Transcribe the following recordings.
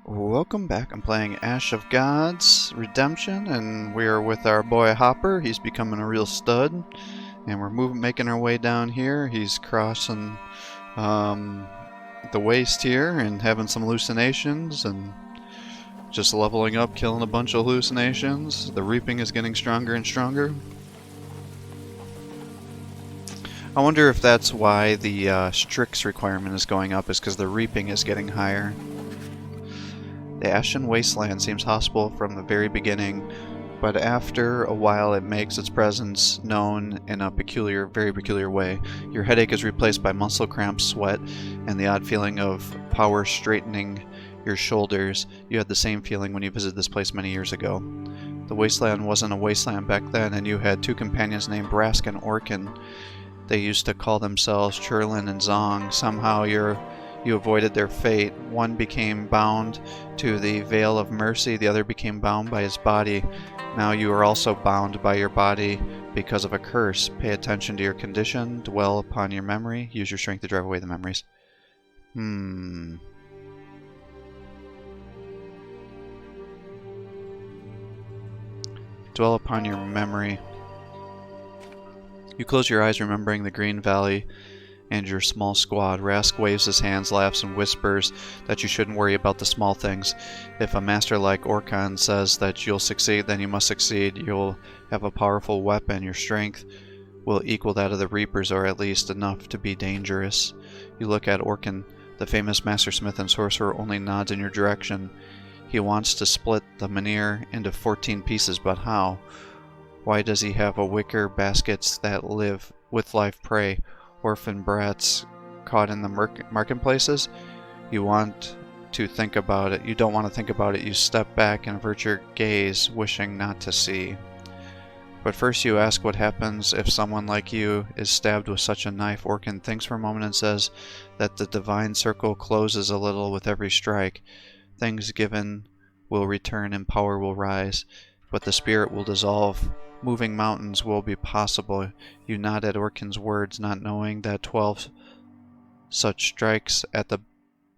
Welcome back. I'm playing Ash of Gods Redemption, and we are with our boy Hopper. He's becoming a real stud, and we're making our way down here. He's crossing um, the waste here and having some hallucinations, and just leveling up, killing a bunch of hallucinations. The reaping is getting stronger and stronger. I wonder if that's why the Strix requirement is going up, is because the reaping is getting higher. The Ashen Wasteland seems hostile from the very beginning, but after a while it makes its presence known in a very peculiar way. Your headache is replaced by muscle cramps, sweat, and the odd feeling of power straightening your shoulders. You had the same feeling when you visited this place many years ago. The wasteland wasn't a wasteland back then, and you had two companions named Brask and Orkin. They used to call themselves Churlin and Zong. Somehow you avoided their fate. One became bound to the Veil of Mercy, the other became bound by his body. Now you are also bound by your body because of a curse. Pay attention to your condition, dwell upon your memory, use your strength to drive away the memories. Dwell upon your memory. You close your eyes, remembering the Green Valley and your small squad. Rask waves his hands, laughs, and whispers that you shouldn't worry about the small things. If a master like Orkan says that you'll succeed, then you must succeed. You'll have a powerful weapon. Your strength will equal that of the Reapers, or at least enough to be dangerous. You look at Orkan. The famous mastersmith and sorcerer only nods in your direction. He wants to split the Menhir into 14 pieces, but how? Why does he have a wicker baskets that live with live prey? Orphan brats caught in the marketplaces? You want to think about it. You don't want to think about it. You step back and avert your gaze, wishing not to see. But first you ask what happens if someone like you is stabbed with such a knife. Orkin thinks for a moment and says that the divine circle closes a little with every strike. Things given will return and power will rise, but the spirit will dissolve. Moving mountains will be possible. You nod at Orkin's words, not knowing that 12 such strikes at the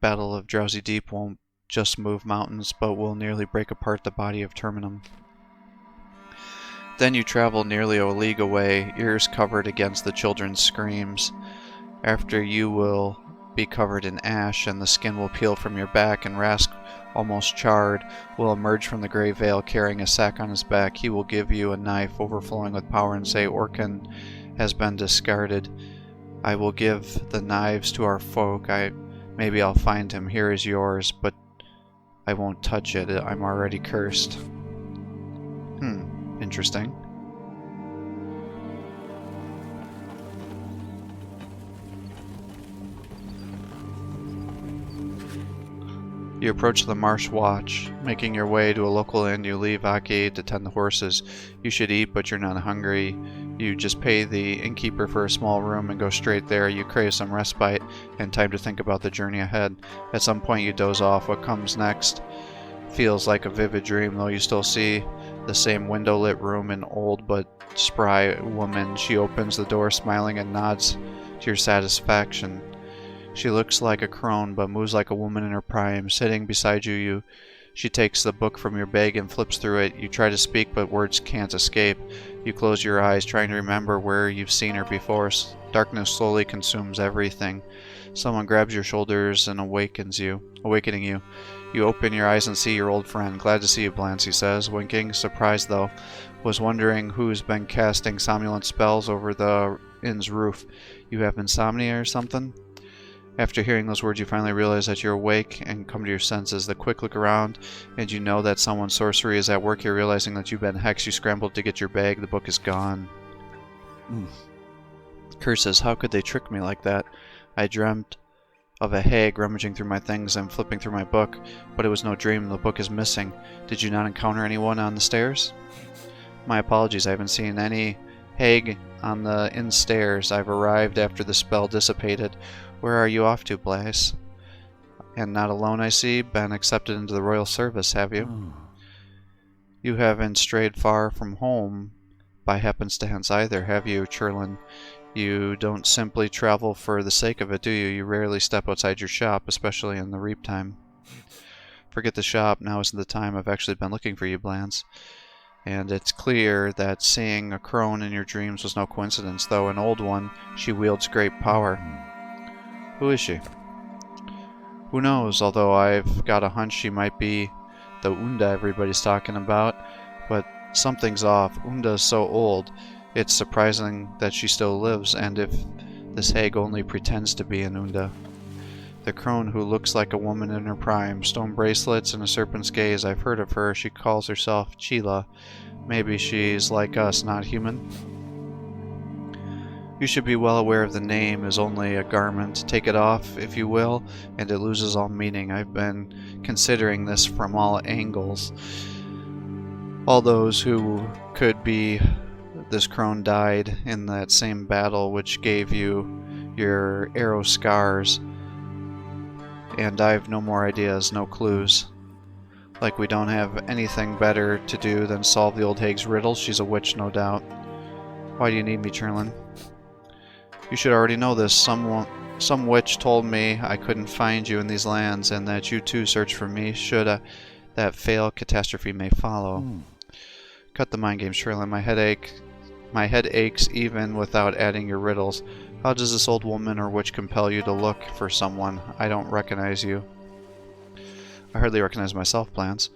Battle of Drowsy Deep won't just move mountains, but will nearly break apart the body of Terminum. Then you travel nearly a league away, ears covered against the children's screams. After you will be covered in ash, and the skin will peel from your back, and Rask, almost charred, will emerge from the gray veil carrying a sack on his back. He will give you a knife overflowing with power and say, Orkin has been discarded. I will give the knives to our folk. Maybe I'll find him. Here is yours, but I won't touch it. I'm already cursed. Interesting. You approach the Marsh Watch. Making your way to a local inn, you leave Aki to tend the horses. You should eat, but you're not hungry. You just pay the innkeeper for a small room and go straight there. You crave some respite and time to think about the journey ahead. At some point you doze off. What comes next feels like a vivid dream, though you still see the same window-lit room, an old but spry woman. She opens the door, smiling, and nods to your satisfaction. She looks like a crone, but moves like a woman in her prime. Sitting beside you, she takes the book from your bag and flips through it. You try to speak, but words can't escape. You close your eyes, trying to remember where you've seen her before. Darkness slowly consumes everything. Someone grabs your shoulders and awakening you. You open your eyes and see your old friend. Glad to see you, Blancy says, winking. Surprised, though. Was wondering who's been casting somnolent spells over the inn's roof. You have insomnia or something? After hearing those words, you finally realize that you're awake and come to your senses. The quick look around, and you know that someone's sorcery is at work here. Realizing that you've been hexed, you scramble to get your bag. The book is gone. Curses, how could they trick me like that? I dreamt of a hag rummaging through my things and flipping through my book, but it was no dream. The book is missing. Did you not encounter anyone on the stairs? My apologies, I haven't seen any hag on the inn stairs. I've arrived after the spell dissipated. Where are you off to, Blaise? And not alone, I see. Been accepted into the royal service, have you? You haven't strayed far from home by happenstance either, have you, Churlin? You don't simply travel for the sake of it, do you? You rarely step outside your shop, especially in the reap time. Forget the shop. Now isn't the time. I've actually been looking for you, Blance. And it's clear that seeing a crone in your dreams was no coincidence, though an old one, she wields great power. Who is she? Who knows, although I've got a hunch she might be the Unda everybody's talking about, but something's off. Unda's so old, it's surprising that she still lives, and if this hag only pretends to be an Unda. The crone who looks like a woman in her prime, stone bracelets and a serpent's gaze, I've heard of her. She calls herself Chila. Maybe she's like us, not human? You should be well aware of the name is only a garment. Take it off, if you will, and it loses all meaning. I've been considering this from all angles. All those who could be this crone died in that same battle which gave you your arrow scars. And I've no more ideas, no clues. Like we don't have anything better to do than solve the old hag's riddle. She's a witch, no doubt. Why do you need me, Churlin? You should already know this. Some witch told me I couldn't find you in these lands, and that you too search for me should that fail, catastrophe may follow. Cut the mind games, Churlin. My head aches even without adding your riddles. How does this old woman or witch compel you to look for someone? I don't recognize you. I hardly recognize myself, Blance.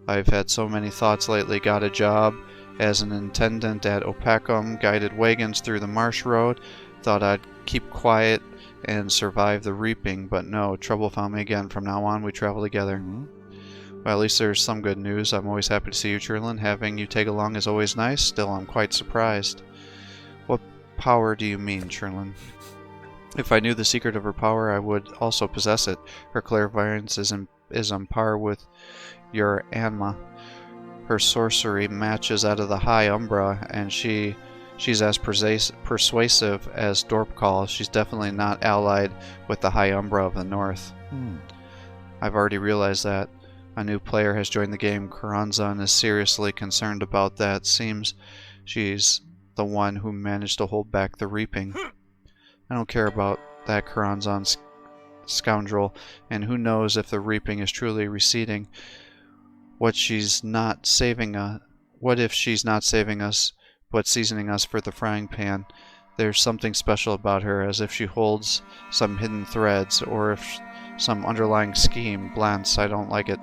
I've had so many thoughts lately. Got a job as an attendant at Opacum, guided wagons through the marsh road. Thought I'd keep quiet and survive the reaping, but no, trouble found me again. From now on, we travel together. Well, at least there's some good news. I'm always happy to see you, Churlin. Having you tag along is always nice. Still, I'm quite surprised. What power do you mean, Churlin? If I knew the secret of her power, I would also possess it. Her clairvoyance is on par with your Anma. Her sorcery matches out of the High Umbra, and she's as persuasive as Dorpcall. She's definitely not allied with the High Umbra of the North. I've already realized that. A new player has joined the game. Karanzan is seriously concerned about that. Seems she's the one who managed to hold back the reaping. I don't care about that Karanzan scoundrel, and who knows if the reaping is truly receding. What if she's not saving us, but seasoning us for the frying pan? There's something special about her, as if she holds some hidden threads, or if some underlying scheme. Blance, I don't like it.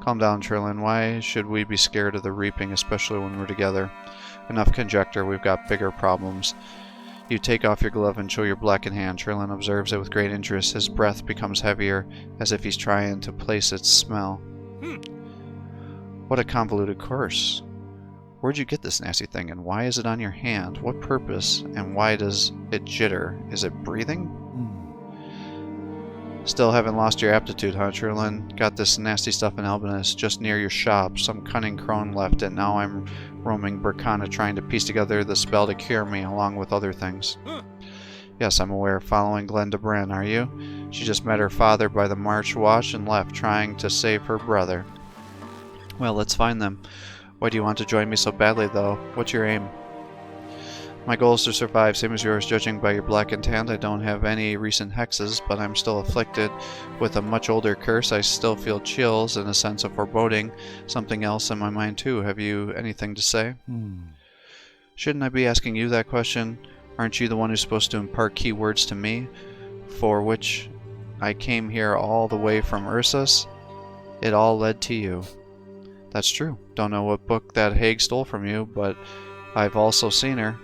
Calm down, Churlin. Why should we be scared of the reaping, especially when we're together? Enough conjecture, we've got bigger problems. You take off your glove and show your blackened hand. Churlin observes it with great interest. His breath becomes heavier, as if he's trying to place its smell. What a convoluted course. Where'd you get this nasty thing, and why is it on your hand? What purpose, and why does it jitter? Is it breathing? Still haven't lost your aptitude, huh, Churlin? Got this nasty stuff in Albinus, just near your shop. Some cunning crone left it. Now I'm roaming Burkana trying to piece together the spell to cure me, along with other things. Yes, I'm aware. Following Glenda Bren, are you? She just met her father by the March Watch and left, trying to save her brother. Well, let's find them. Why do you want to join me so badly, though? What's your aim? My goal is to survive, same as yours. Judging by your blackened hand, I don't have any recent hexes, but I'm still afflicted with a much older curse. I still feel chills and a sense of foreboding. Something else in my mind, too. Have you anything to say? Shouldn't I be asking you that question? Aren't you the one who's supposed to impart key words to me, for which I came here all the way from Ursus? It all led to you. That's true. Don't know what book that hag stole from you, but I've also seen her.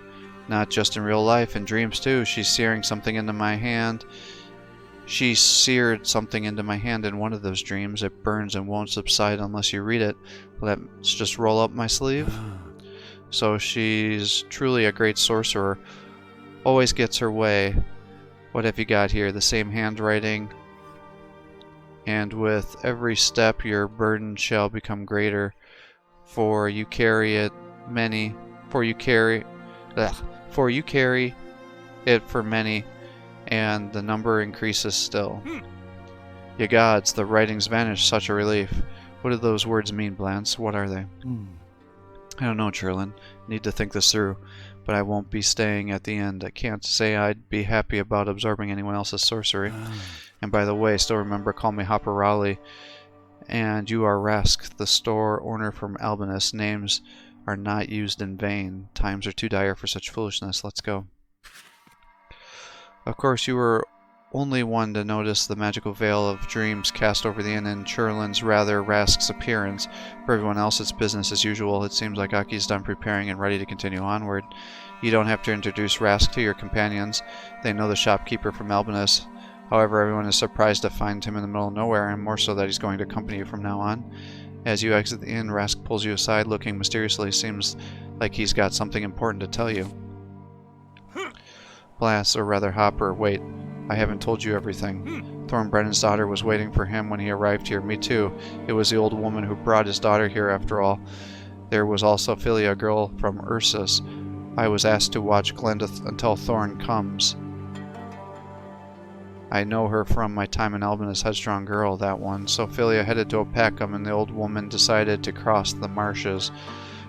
Not just in real life, in dreams too. She's searing something into my hand. She seared something into my hand in one of those dreams. It burns and won't subside unless you read it. Let's just roll up my sleeve. So she's truly a great sorcerer. Always gets her way. What have you got here? The same handwriting. And with every step your burden shall become greater. For you carry it for many, and the number increases still. Ye gods, the writings vanish, such a relief. What do those words mean, Blance? What are they? I don't know, Churlin. Need to think this through, but I won't be staying at the end. I can't say I'd be happy about absorbing anyone else's sorcery. And by the way, still remember, call me Hopper Rowley. And you are Rask, the store owner from Albinus. Names are not used in vain. Times are too dire for such foolishness. Let's go. Of course, you were only one to notice the magical veil of dreams cast over the inn and Churlin's rather Rask's appearance. For everyone else, it's business as usual. It seems like Aki's done preparing and ready to continue onward. You don't have to introduce Rask to your companions. They know the shopkeeper from Albinus. However, everyone is surprised to find him in the middle of nowhere, and more so that he's going to accompany you from now on. As you exit the inn, Rask pulls you aside, looking mysteriously. Seems like he's got something important to tell you. Blast, or rather Hopper, wait. I haven't told you everything. Thorn Brennan's daughter was waiting for him when he arrived here. Me too. It was the old woman who brought his daughter here after all. There was also Philia, a girl from Ursus. I was asked to watch Glenda until Thorn comes. I know her from my time in Albinus, headstrong girl, that one. So Philia headed to Opacum and the old woman decided to cross the marshes.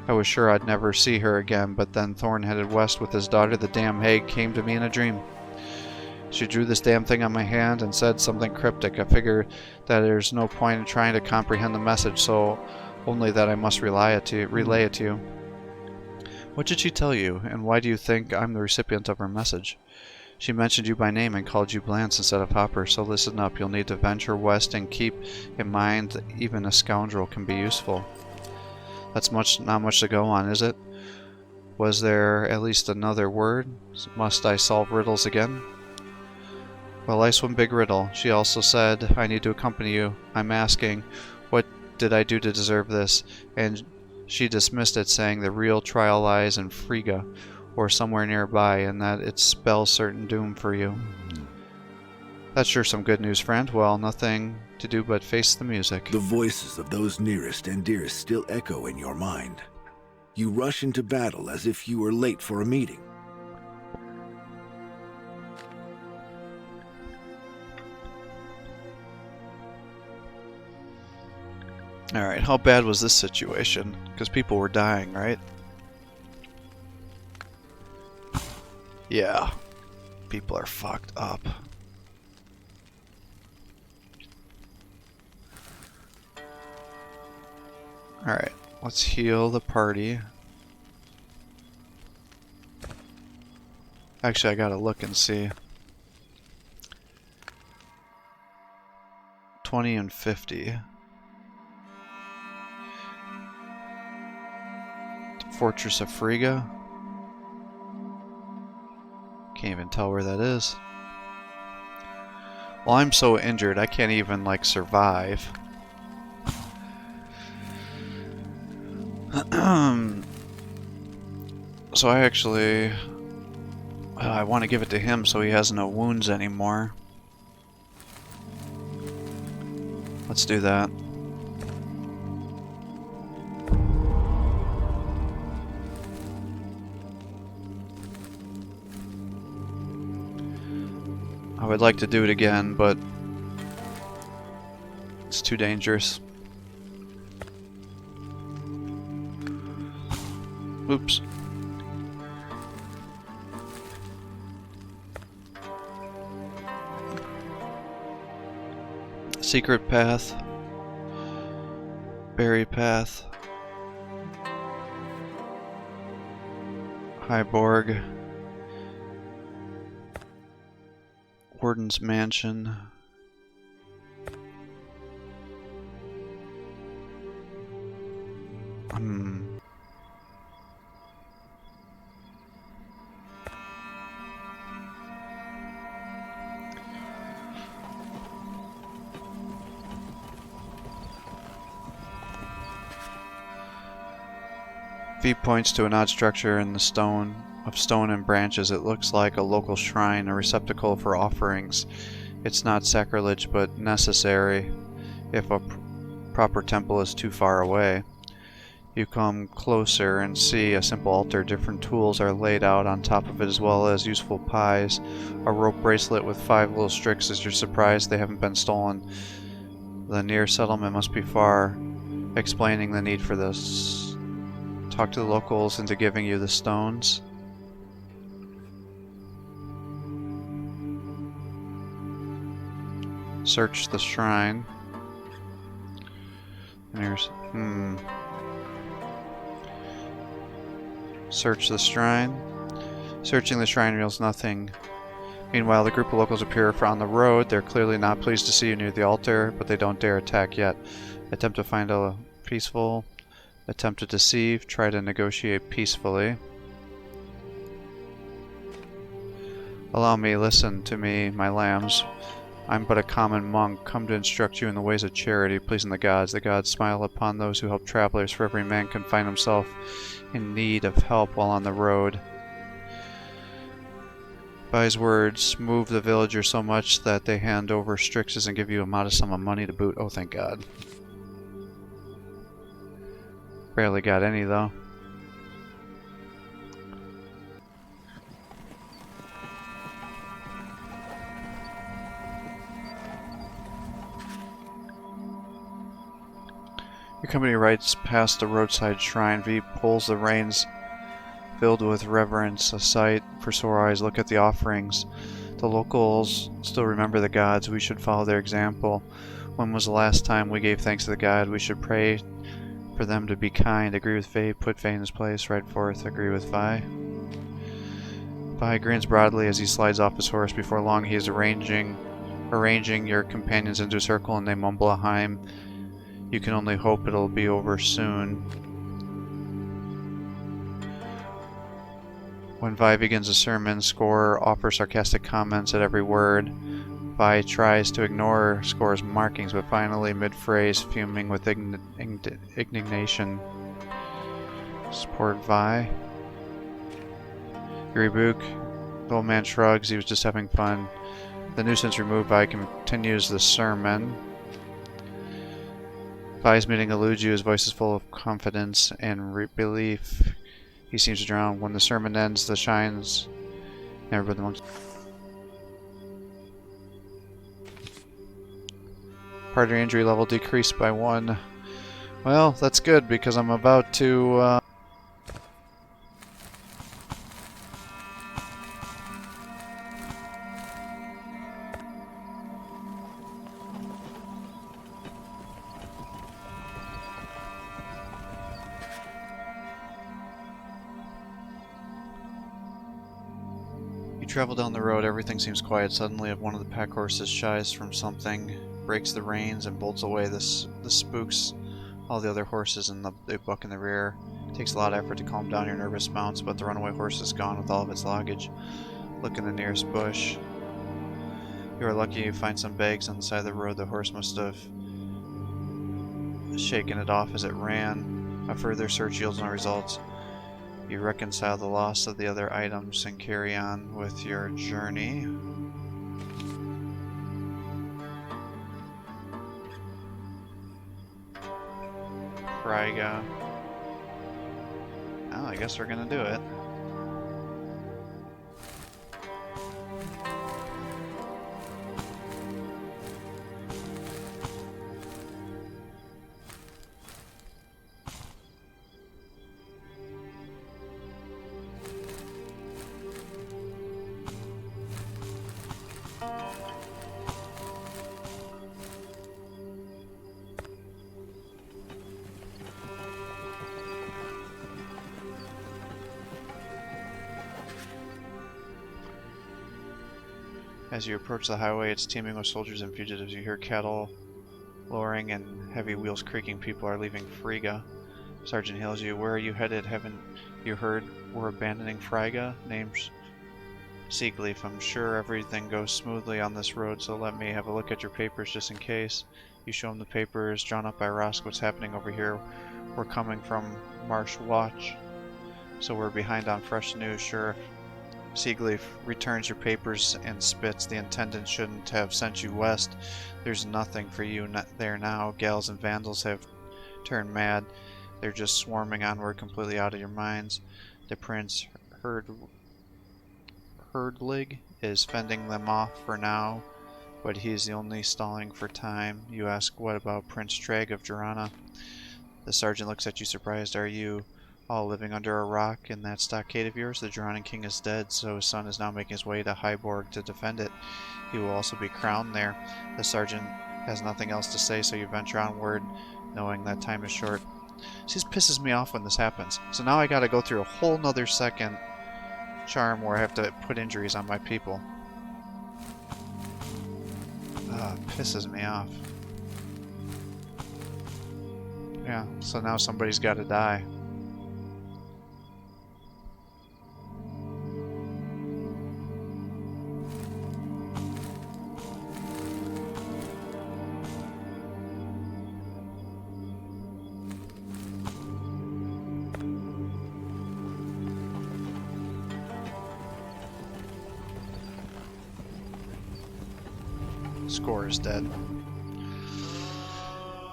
I was sure I'd never see her again, but then Thorn headed west with his daughter. The damn hag came to me in a dream. She drew this damn thing on my hand and said something cryptic. I figured that there's no point in trying to comprehend the message, so only that I must relay it to you. What did she tell you, and why do you think I'm the recipient of her message? She mentioned you by name and called you Blance instead of Hopper, so listen up. You'll need to venture west and keep in mind that even a scoundrel can be useful. That's not much to go on, is it? Was there at least another word? Must I solve riddles again? Well, ice one big riddle. She also said, I need to accompany you. I'm asking, what did I do to deserve this? And she dismissed it, saying the real trial lies in Frigga, or somewhere nearby, and that it spells certain doom for you. That's sure some good news, friend. Well, nothing to do but face the music. The voices of those nearest and dearest still echo in your mind. You rush into battle as if you were late for a meeting. Alright, how bad was this situation? Because people were dying, right? Yeah. People are fucked up. Alright, let's heal the party. Actually, I gotta look and see. 20 and 50. Fortress of Frigga. Can't even tell where that is. Well, I'm so injured, I can't even, like, survive. So I actually... I want to give it to him so he has no wounds anymore. Let's do that. I would like to do it again, but it's too dangerous. Oops. Secret path. Berry path. Highborg. Warden's mansion. V points to an odd structure in the stone and branches. It looks like a local shrine, a receptacle for offerings. It's not sacrilege, but necessary if a proper temple is too far away. You come closer and see a simple altar. Different tools are laid out on top of it, as well as useful pies. A rope bracelet with 5 little strings. As you're surprised they haven't been stolen. The near settlement must be far, explaining the need for this. Talk to the locals into giving you the stones. Search the shrine. And here's... Search the shrine. Searching the shrine reveals nothing. Meanwhile, the group of locals appear on the road. They're clearly not pleased to see you near the altar, but they don't dare attack yet. Attempt to find a peaceful... Attempt to deceive. Try to negotiate peacefully. Allow me, listen to me, my lambs. I'm but a common monk, come to instruct you in the ways of charity, pleasing the gods. The gods smile upon those who help travelers, for every man can find himself in need of help while on the road. By his words, move the villagers so much that they hand over strixes and give you a modest sum of money to boot. Oh, thank God. Barely got any, though. Your company rides past the roadside shrine. V pulls the reins, filled with reverence, a sight for sore eyes. Look at the offerings. The locals still remember the gods. We should follow their example. When was the last time we gave thanks to the god? We should pray for them to be kind. Agree with Faye. Put Faye in his place. Ride forth. Agree with Vi. Vi grins broadly as he slides off his horse. Before long, he is arranging your companions into a circle, and they mumble a hymn. You can only hope it'll be over soon. When Vi begins a sermon, Score offers sarcastic comments at every word. Vi tries to ignore Score's markings, but finally, mid-phrase, fuming with indignation. Support Vi. You rebuke. The old man shrugs. He was just having fun. The nuisance removed, Vi continues the sermon. Vi's meeting eludes you. His voice is full of confidence and belief. He seems to drown. When the sermon ends, the shines never but the monks. Part of your injury level decreased by 1. Well, that's good because I'm about to. Travel down the road, everything seems quiet. Suddenly, one of the pack horses shies from something, breaks the reins, and bolts away. This spooks all the other horses, and they buck in the rear. It takes a lot of effort to calm down your nervous mounts, but the runaway horse is gone with all of its luggage. Look in the nearest bush. You are lucky you find some bags on the side of the road. The horse must have shaken it off as it ran. A further search yields no results. You reconcile the loss of the other items and carry on with your journey. Fragments. Oh, I guess we're gonna do it. As you approach the highway, it's teeming with soldiers and fugitives. You hear cattle lowing and heavy wheels creaking. People are leaving Friga. Sergeant hails you. Where are you headed? Haven't you heard we're abandoning Friga? Name's Seagleaf. I'm sure everything goes smoothly on this road, so let me have a look at your papers just in case. You show him the papers drawn up by Rosk. What's happening over here? We're coming from Marsh Watch, so we're behind on fresh news. Sheriff Seagleaf returns your papers and spits. The intendant shouldn't have sent you west. There's nothing for you there now. Gals and vandals have turned mad. They're just swarming onward, completely out of your minds. The Prince Herdlig is fending them off for now, but he's the only stalling for time. You ask, what about Prince Treg of Jorana? The sergeant looks at you surprised. Are you all living under a rock in that stockade of yours? The Joranan king is dead, so his son is now making his way to Hyborg to defend it. He will also be crowned there. The sergeant has nothing else to say, so you venture onward knowing that time is short. It just pisses me off when this happens. So now I gotta go through a whole nother second charm where I have to put injuries on my people. Pisses me off. Yeah, so now somebody's gotta die. Score is dead.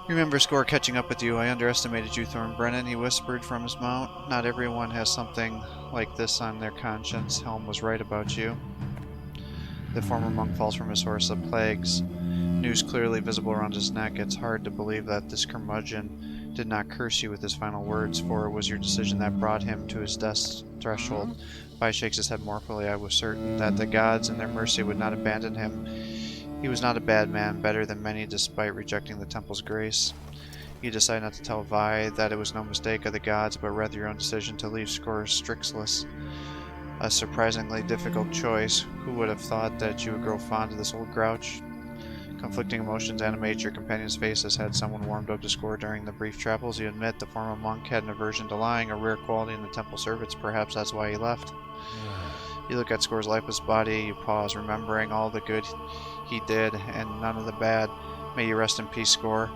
Remember Score catching up with you. I underestimated you, Thornbrennan, he whispered from his mount. Not everyone has something like this on their conscience. Helm was right about you. The former monk falls from his horse. The plagues. News clearly visible around his neck. It's hard to believe that this curmudgeon did not curse you with his final words, for it was your decision that brought him to his death's threshold. Vi shakes his head mournfully. I was certain that the gods in their mercy would not abandon him. He was not a bad man, better than many despite rejecting the temple's grace. You decided not to tell Vi that it was no mistake of the gods, but rather your own decision to leave Score Strixless. A surprisingly difficult choice. Who would have thought that you would grow fond of this old grouch? Conflicting emotions animate your companion's faces. Had someone warmed up to Score during the brief travels? You admit the former monk had an aversion to lying, a rare quality in the temple servants. Perhaps that's why he left. You look at Score's lifeless body, you pause, remembering all the good he did and none of the bad. May you rest in peace, Score.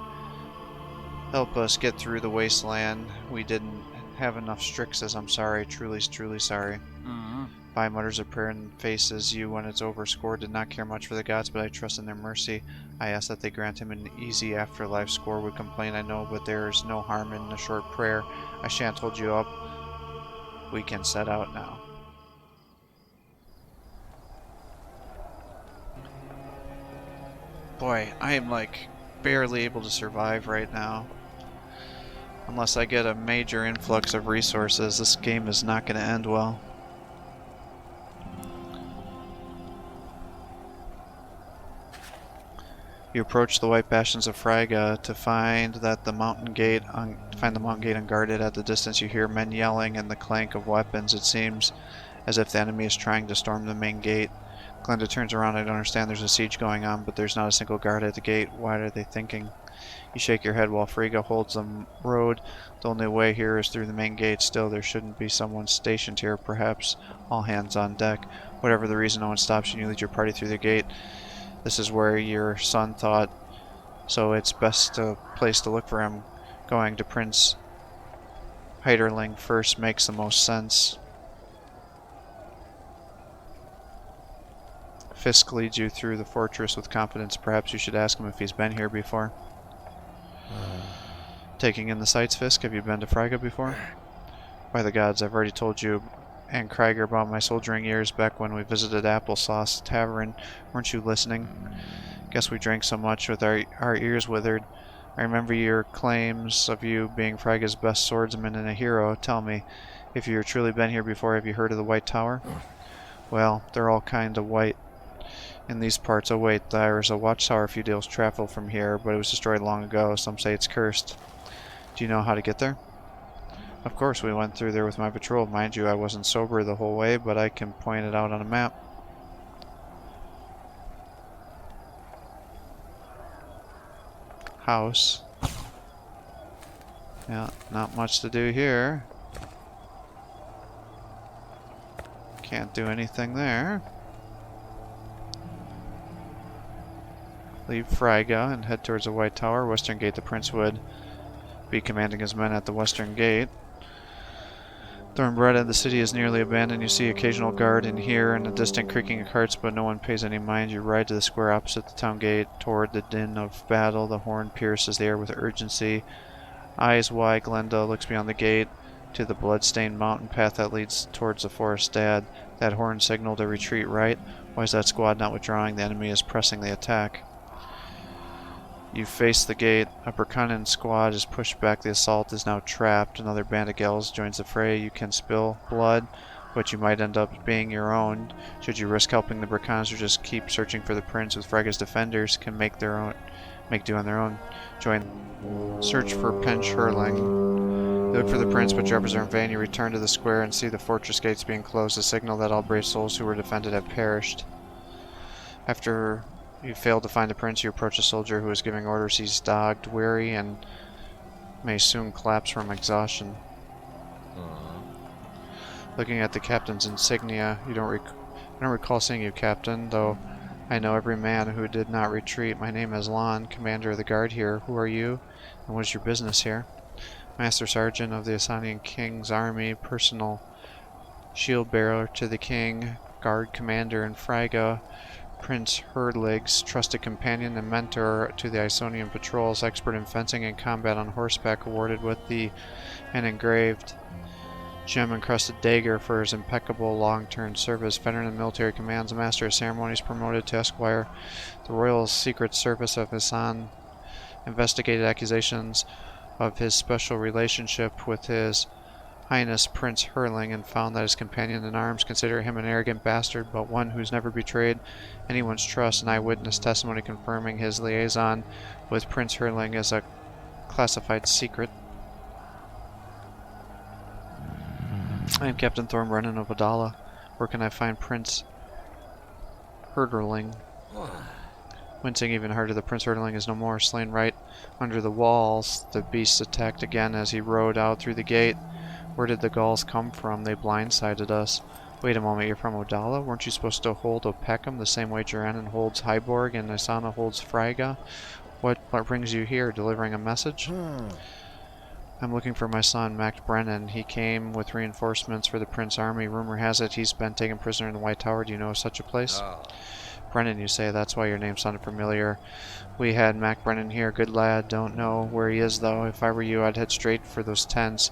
Help us get through the wasteland. We didn't have enough Strixes. I'm sorry, truly sorry. Vi mutters a prayer and faces you when it's over. Score did not care much for the gods, but I trust in their mercy. I ask that they grant him an easy afterlife. Score would complain, I know, but there is no harm in a short prayer. I shan't hold you up. We can set out now. Boy, I am like barely able to survive right now. Unless I get a major influx of resources, this game is not going to end well. You approach the white bastions of Fraga to find the mountain gate unguarded. At the distance you hear men yelling and the clank of weapons. It seems as if the enemy is trying to storm the main gate. Glenda turns around. I don't understand. There's a siege going on, but there's not a single guard at the gate. What are they thinking? You shake your head while Frigga holds the road. The only way here is through the main gate. Still, there shouldn't be someone stationed here. Perhaps all hands on deck. Whatever the reason, no one stops you and you lead your party through the gate. This is where your son thought, so it's best place to look for him. Going to Prince Heiderling first makes the most sense. Fisk leads you through the fortress with confidence. Perhaps you should ask him if he's been here before. Taking in the sights, Fisk, have you been to Fraga before? By the gods, I've already told you and Krieger about my soldiering years back when we visited Applesauce Tavern. Weren't you listening? Guess we drank so much with our ears withered. I remember your claims of you being Fraga's best swordsman and a hero. Tell me, if you've truly been here before, have you heard of the White Tower? Well, they're all kind of white in these parts. Oh wait, there's a watchtower a few days travel from here, but it was destroyed long ago. Some say it's cursed. Do you know how to get there? Of course, we went through there with my patrol. Mind you, I wasn't sober the whole way, but I can point it out on a map. House. Yeah, not much to do here. Can't do anything there. Leave Fraga and head towards the White Tower. Western Gate. The Prince would be commanding his men at the Western Gate. Thornbrennan, the city is nearly abandoned. You see occasional guard in here and a distant creaking of carts, but no one pays any mind. You ride to the square opposite the town gate. Toward the din of battle, the horn pierces the air with urgency. Eyes wide, Glenda looks beyond the gate to the blood-stained mountain path that leads towards the forest. Dad, that horn signaled a retreat, right? Why is that squad not withdrawing? The enemy is pressing the attack. You face the gate. A Burkanan squad is pushed back. The assault is now trapped. Another band of Gels joins the fray. You can spill blood, but you might end up being your own. Should you risk helping the Burkanans or just keep searching for the prince? With Fraga's defenders can make make do on their own. Join. Search for Prince Hurling. You look for the prince, but your efforts are in vain. You return to the square and see the fortress gates being closed, a signal that all brave souls who were defended have perished. After you fail to find the prince, you approach a soldier who is giving orders. He's dogged, weary, and may soon collapse from exhaustion. Looking at the captain's insignia, I don't recall seeing you, Captain, though I know every man who did not retreat. My name is Lon, commander of the guard here. Who are you, and what is your business here? Master Sergeant of the Asanian King's army, personal shield bearer to the king, guard commander in Fraga, Prince Herdlig's trusted companion and mentor to the Isonian patrols, expert in fencing and combat on horseback, awarded with an engraved gem-encrusted dagger for his impeccable long-term service, veteran in military commands, master of ceremonies, promoted to esquire. The Royal Secret Service of Hassan investigated accusations of his special relationship with His Highness Prince Hurling and found that his companion in arms considered him an arrogant bastard, but one who's never betrayed anyone's trust. An eyewitness testimony confirming his liaison with Prince Hurling is a classified secret. I am Captain Thorn Brennan of Adala. Where can I find Prince Hurling? Wincing even harder, the Prince Hurling is no more, slain right under the walls. The beasts attacked again as he rode out through the gate. Where did the Gauls come from? They blindsided us. Wait a moment, you're from Odala? Weren't you supposed to hold Opeckham the same way Jeranin holds Hyborg and Isana holds Fraga? What brings you here? Delivering a message? I'm looking for my son, Mac Brennan. He came with reinforcements for the Prince Army. Rumor has it he's been taken prisoner in the White Tower. Do you know of such a place? Brennan, you say. That's why your name sounded familiar. We had Mac Brennan here. Good lad. Don't know where he is, though. If I were you, I'd head straight for those tents.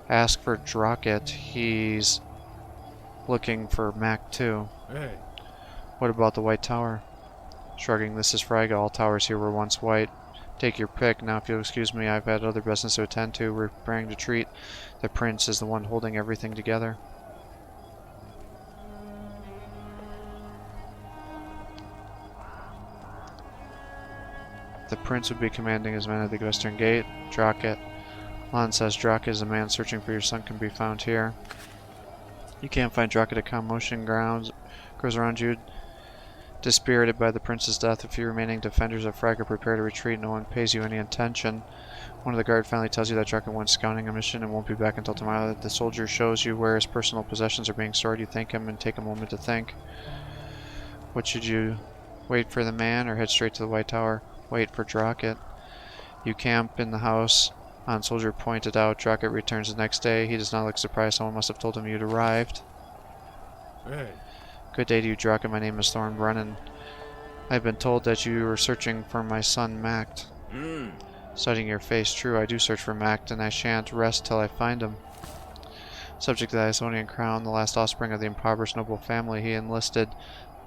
Ask for Drocket. He's looking for Mac, too. Hey. What about the White Tower? Shrugging, this is Fraga. All towers here were once white. Take your pick. Now, if you'll excuse me, I've had other business to attend to. We're preparing to treat. The prince is the one holding everything together. The prince would be commanding his men at the western gate. Drocket. Lon says Drocket is a man searching for your son can be found here. You can't find Drocket. A commotion grows around you. Dispirited by the prince's death, a few remaining defenders of Fraga prepare to retreat. No one pays you any attention. One of the guard finally tells you that Drocket went scouting a mission and won't be back until tomorrow. The soldier shows you where his personal possessions are being stored. You thank him and take a moment to think. What should you wait for the man or head straight to the White Tower? Wait for Drocket. You camp in the house. On soldier pointed out. Drocket returns the next day. He does not look surprised. Someone must have told him you'd arrived. Hey. Good day to you, Drocket. My name is Thorn Brennan. I've been told that you were searching for my son, Mact. Studying your face, true, I do search for Mact, and I shan't rest till I find him. Subject to the Isonian crown, the last offspring of the impoverished noble family, he enlisted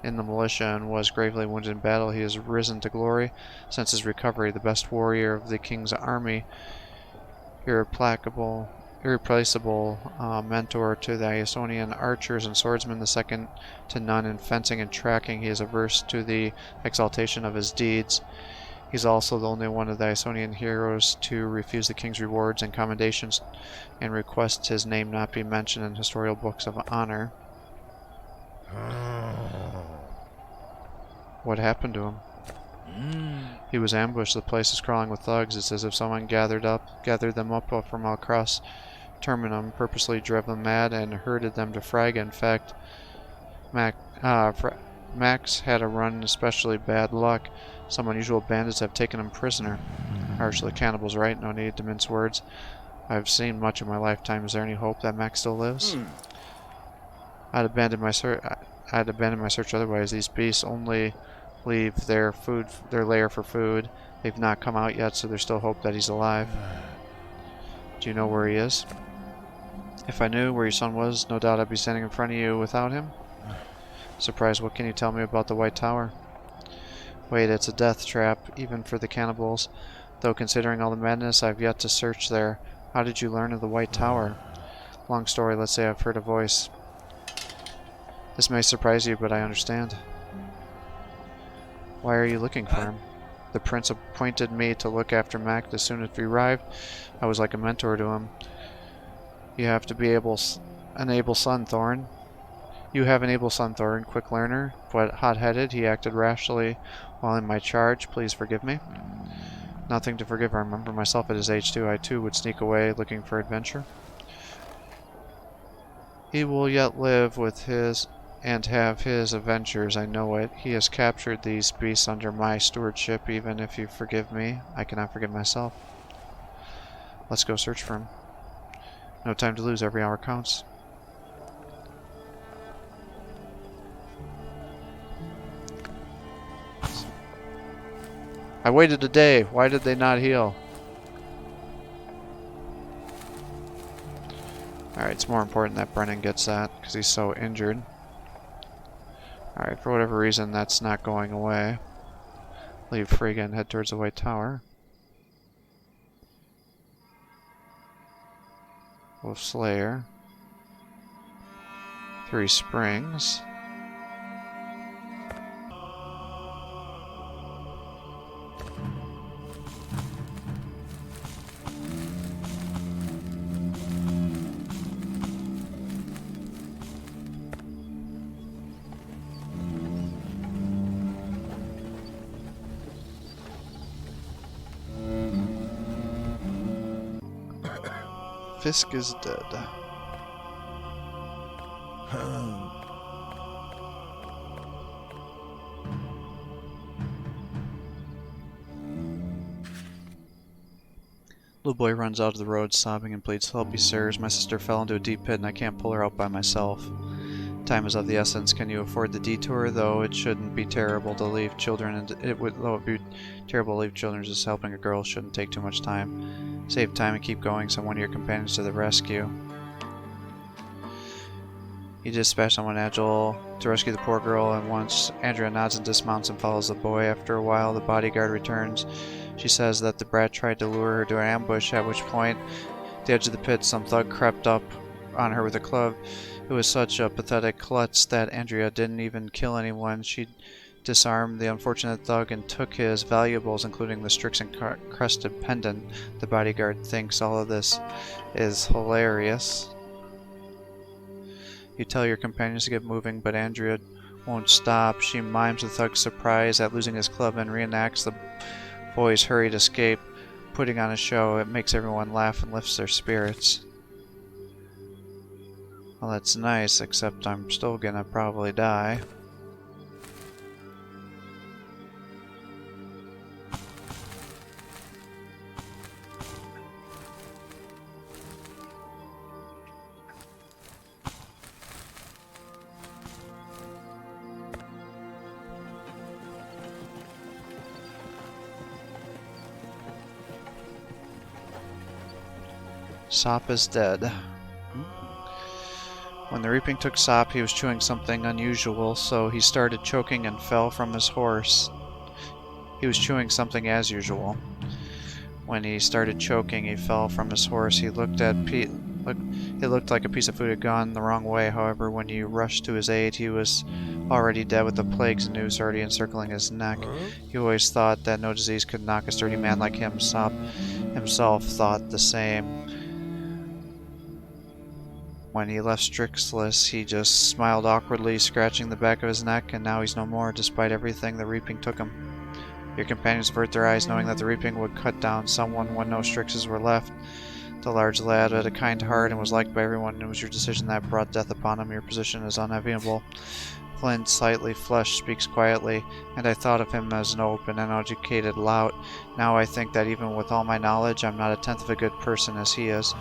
in the militia and was gravely wounded in battle. He has risen to glory since his recovery, the best warrior of the king's army, irreplaceable mentor to the Isonian archers and swordsmen, the second to none in fencing and tracking. He is averse to the exaltation of his deeds. He's also the only one of the Isonian heroes to refuse the king's rewards and commendations and requests his name not be mentioned in historical books of honor. What happened to him? He was ambushed. The place is crawling with thugs. It's as if someone gathered them up from across Terminum, purposely drove them mad, and herded them to Fraga. In fact, Max had a run in especially bad luck. Some unusual bandits have taken him prisoner. Harsh, the cannibal's right. No need to mince words. I've seen much in my lifetime. Is there any hope that Max still lives? I'd abandon my search otherwise. These beasts only leave their lair for food. They've not come out yet, so there's still hope that he's alive. Do you know where he is? If I knew where your son was, no doubt I'd be standing in front of you without him. Surprised, what can you tell me about the White Tower? Wait, it's a death trap, even for the cannibals. Though considering all the madness, I've yet to search there. How did you learn of the White Tower? Long story, let's say I've heard a voice. This may surprise you, but I understand. Why are you looking for him? The prince appointed me to look after Mac as soon as we arrived. I was like a mentor to him. You have to be an able son, Thorn. You have an able son, Thorn, quick learner, but hot-headed. He acted rashly while in my charge. Please forgive me. Nothing to forgive. I remember myself at his age too. I too would sneak away looking for adventure. He will yet live with his and have his adventures, I know it. He has captured these beasts under my stewardship. Even if you forgive me, I cannot forgive myself. Let's go search for him. No time to lose. Every hour counts. I waited a day. Why did they not heal? Alright, it's more important that Brennan gets that, because he's so injured. Alright, for whatever reason, that's not going away. Leave Frigga and head towards the White Tower. Wolf Slayer. 3 Springs. Fisk is dead. Little boy runs out of the road, sobbing and pleads, "Help me, sirs. My sister fell into a deep pit and I can't pull her out by myself. Time is of the essence. Can you afford the detour? Though it shouldn't be terrible to leave children, and though it be terrible to leave children, just helping a girl shouldn't take too much time. Save time and keep going. Send one of your companions to the rescue." You dispatch someone agile to rescue the poor girl, and once Andrea nods and dismounts and follows the boy. After a while, the bodyguard returns. She says that the brat tried to lure her to an ambush, at which point, at the edge of the pit, some thug crept up on her with a club. It was such a pathetic klutz that Andrea didn't even kill anyone. She disarmed the unfortunate thug and took his valuables, including the Strix-encrusted pendant. The bodyguard thinks all of this is hilarious. You tell your companions to get moving, but Andrea won't stop. She mimes the thug's surprise at losing his club and reenacts the boy's hurried escape, putting on a show. It makes everyone laugh and lifts their spirits. Well, that's nice, except I'm still gonna probably die. Sop is dead. When the reaping took Sop, he was chewing something unusual, so he started choking and fell from his horse. He was chewing something as usual. When he started choking, he fell from his horse. It looked like a piece of food had gone the wrong way. However, when you rushed to his aid, he was already dead with the plague's noose already encircling his neck. He always thought that no disease could knock a sturdy man like him. Sop himself thought the same. When he left Strixless, he just smiled awkwardly, scratching the back of his neck, and now he's no more, despite everything the reaping took him. Your companions avert their eyes, knowing that the reaping would cut down someone when no Strixes were left. The large lad had a kind heart and was liked by everyone, and it was your decision that brought death upon him. Your position is unenviable. Flint, slightly flushed, speaks quietly, and I thought of him as an open and educated lout. Now I think that even with all my knowledge, I'm not a tenth of a good person as he is.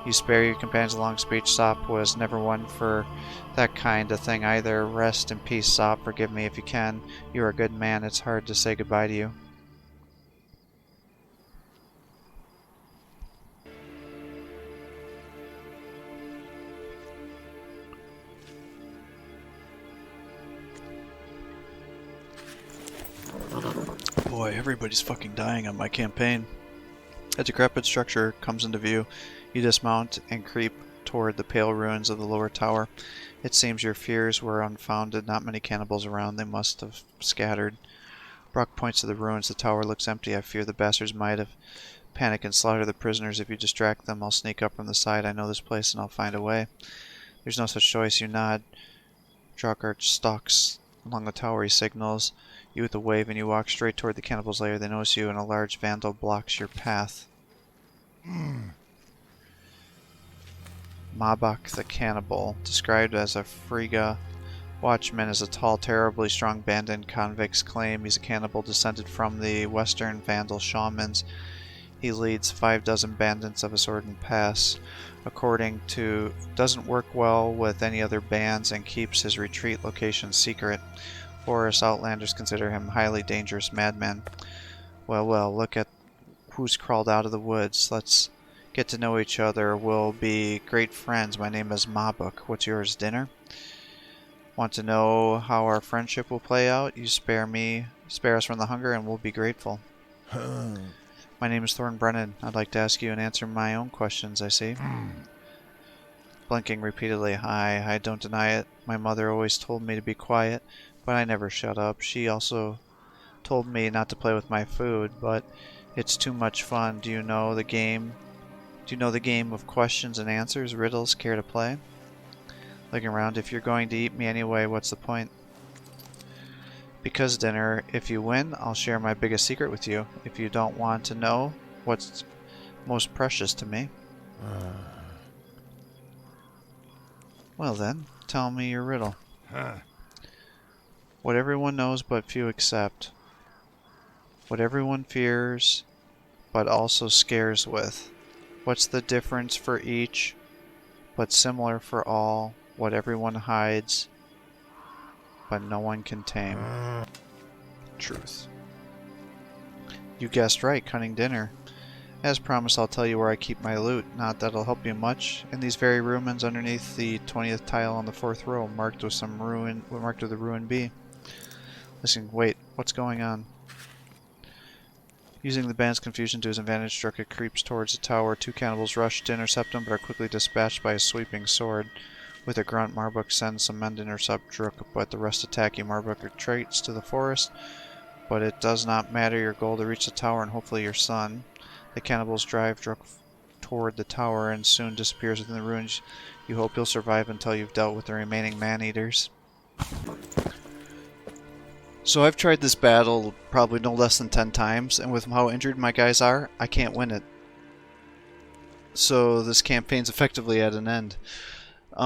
You spare your companions a long speech. Sop was never one for that kind of thing either. Rest in peace, Sop. Forgive me if you can. You are a good man. It's hard to say goodbye to you. Boy, everybody's fucking dying on my campaign. A decrepit structure comes into view. You dismount and creep toward the pale ruins of the lower tower. It seems your fears were unfounded. Not many cannibals around. They must have scattered. Brock points to the ruins. The tower looks empty. I fear the bastards might have panicked and slaughtered the prisoners. If you distract them, I'll sneak up from the side. I know this place and I'll find a way. There's no such choice. You nod. Drockart stalks along the tower. He signals you with a wave and you walk straight toward the cannibals' lair. They notice you and a large vandal blocks your path. Mabok the Cannibal, described as a Frigga watchman, is a tall, terribly strong bandit. Convicts claim he's a cannibal descended from the Western Vandal shamans. He leads 5 bandits of a sword and pass. Doesn't work well with any other bands and keeps his retreat location secret. Forest outlanders consider him highly dangerous madman. Well, look at who's crawled out of the woods. Let's get to know each other. We'll be great friends. My name is Mabok. What's yours, dinner? Want to know how our friendship will play out? You spare us from the hunger, and we'll be grateful. My name is Thorn Brennan. I'd like to ask you and answer my own questions, I see. Blinking repeatedly. I don't deny it. My mother always told me to be quiet, but I never shut up. She also told me not to play with my food, but it's too much fun. Do you know the game of questions and answers, riddles? Care to play? Looking around. If you're going to eat me anyway, what's the point? Because, dinner, if you win, I'll share my biggest secret with you. If you don't want to know what's most precious to me. Well then, tell me your riddle. What everyone knows but few accept. What everyone fears but also scares with. What's the difference for each but similar for all? What everyone hides but no one can tame. Truth. You guessed right, cunning dinner. As promised, I'll tell you where I keep my loot. Not that it'll help you much. In these very ruins underneath the 20th tile on the 4th row, marked with the ruin B. Listen, wait, what's going on? Using the band's confusion to his advantage, Drucket creeps towards the tower. 2 cannibals rush to intercept him, but are quickly dispatched by his sweeping sword. With a grunt, Marbuk sends some men to intercept Druk, but the rest attack you. Marbuk retreats to the forest, but it does not matter. Your goal to reach the tower and hopefully your son. The cannibals drive Druk toward the tower and soon disappears within the ruins. You hope you'll survive until you've dealt with the remaining man-eaters. So I've tried this battle probably no less than 10 times, and with how injured my guys are, I can't win it. So this campaign's effectively at an end. So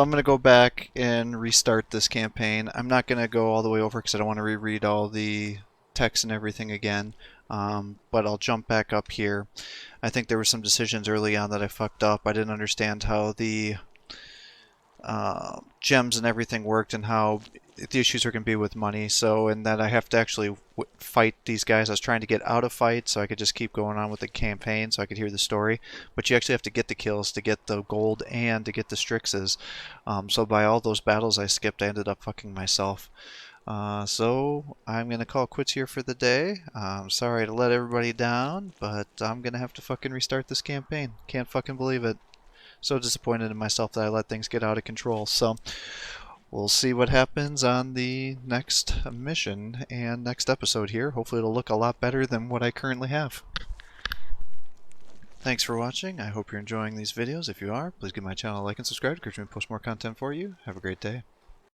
I'm going to go back and restart this campaign. I'm not going to go all the way over because I don't want to reread all the text and everything again. But I'll jump back up here. I think there were some decisions early on that I fucked up. I didn't understand how the gems and everything worked and how the issues are going to be with money. So, and that I have to actually fight these guys. I was trying to get out of fight so I could just keep going on with the campaign so I could hear the story. But you actually have to get the kills to get the gold and to get the Strixes. So by all those battles I skipped, I ended up fucking myself. So I'm going to call quits here for the day. I'm sorry to let everybody down, but I'm going to have to fucking restart this campaign. Can't fucking believe it. So disappointed in myself that I let things get out of control. So we'll see what happens on the next mission and next episode here. Hopefully it'll look a lot better than what I currently have. Thanks for watching. I hope you're enjoying these videos. If you are, please give my channel a like and subscribe to encourage me to post more content for you. Have a great day.